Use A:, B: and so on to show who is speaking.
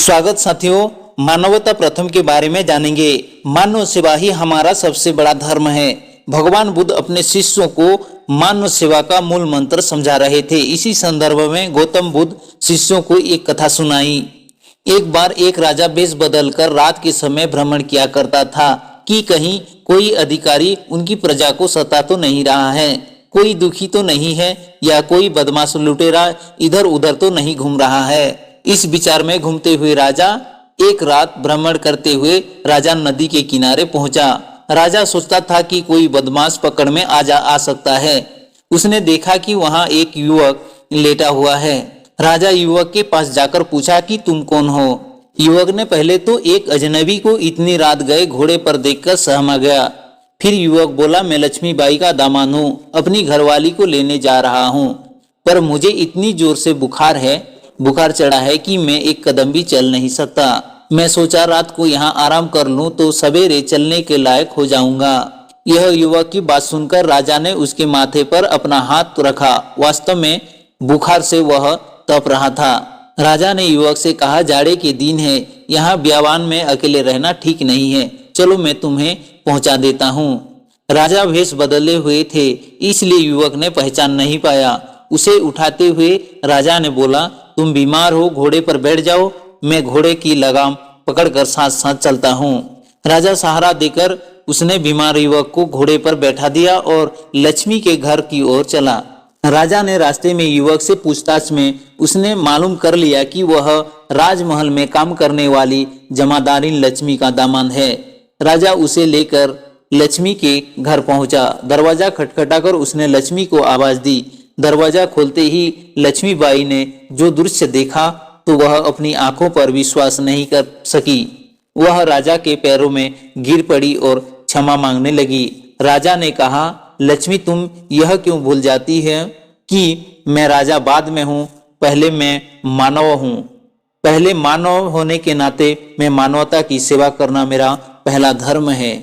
A: स्वागत साथियों, मानवता प्रथम के बारे में जानेंगे। मानव सेवा ही हमारा सबसे बड़ा धर्म है। भगवान बुद्ध अपने शिष्यों को मानव सेवा का मूल मंत्र समझा रहे थे। इसी संदर्भ में गौतम बुद्ध शिष्यों को एक कथा सुनाई। एक बार एक राजा वेश बदलकर रात के समय भ्रमण किया करता था कि कहीं कोई अधिकारी उनकी प्रजा को सता तो नहीं रहा है, कोई दुखी तो नहीं है, या कोई बदमाश लुटेरा इधर उधर तो नहीं घूम रहा है। इस विचार में घूमते हुए राजा एक रात भ्रमण करते हुए राजा नदी के किनारे पहुंचा। राजा सोचता था कि कोई बदमाश पकड़ में आ सकता है। उसने देखा कि वहां एक युवक लेटा हुआ है। राजा युवक के पास जाकर पूछा कि तुम कौन हो। युवक ने पहले तो एक अजनबी को इतनी रात गए घोड़े पर देखकर सहमा गया। फिर युवक बोला, मैं लक्ष्मीबाई का दामाद हूँ, अपनी घरवाली को लेने जा रहा हूँ, पर मुझे इतनी जोर से बुखार चढ़ा है कि मैं एक कदम भी चल नहीं सकता। मैं सोचा रात को यहाँ आराम कर लूं तो सवेरे चलने के लायक हो जाऊंगा। यह युवक की बात सुनकर राजा ने उसके माथे पर अपना हाथ रखा। वास्तव में बुखार से वह तप रहा था। राजा ने युवक से कहा, जाड़े के दिन है, यहाँ ब्यावान में अकेले रहना ठीक नहीं है, चलो मैं तुम्हें पहुंचा देता हूँ। राजा भेष बदले हुए थे, इसलिए युवक ने पहचान नहीं पाया। उसे उठाते हुए राजा ने बोला, तुम बीमार हो, घोड़े पर बैठ जाओ, मैं घोड़े की लगाम पकड़कर साथ साथ चलता हूँ। राजा सहारा देकर उसने बीमार युवक को घोड़े पर बैठा दिया और लक्ष्मी के घर की ओर चला। राजा ने रास्ते में युवक से पूछताछ में उसने मालूम कर लिया कि वह राजमहल में काम करने वाली जमादारिन लक्ष्मी का दामाद है। राजा उसे लेकर लक्ष्मी के घर पहुंचा। दरवाजा खटखटाकर उसने लक्ष्मी को आवाज दी। दरवाजा खोलते ही लक्ष्मीबाई ने जो दृश्य देखा तो वह अपनी आंखों पर विश्वास नहीं कर सकी। वह राजा के पैरों में गिर पड़ी और क्षमा मांगने लगी। राजा ने कहा, लक्ष्मी तुम यह क्यों भूल जाती है कि मैं राजा बाद में हूँ, पहले मैं मानव हूँ। पहले मानव होने के नाते मैं मानवता की सेवा करना मेरा पहला धर्म है।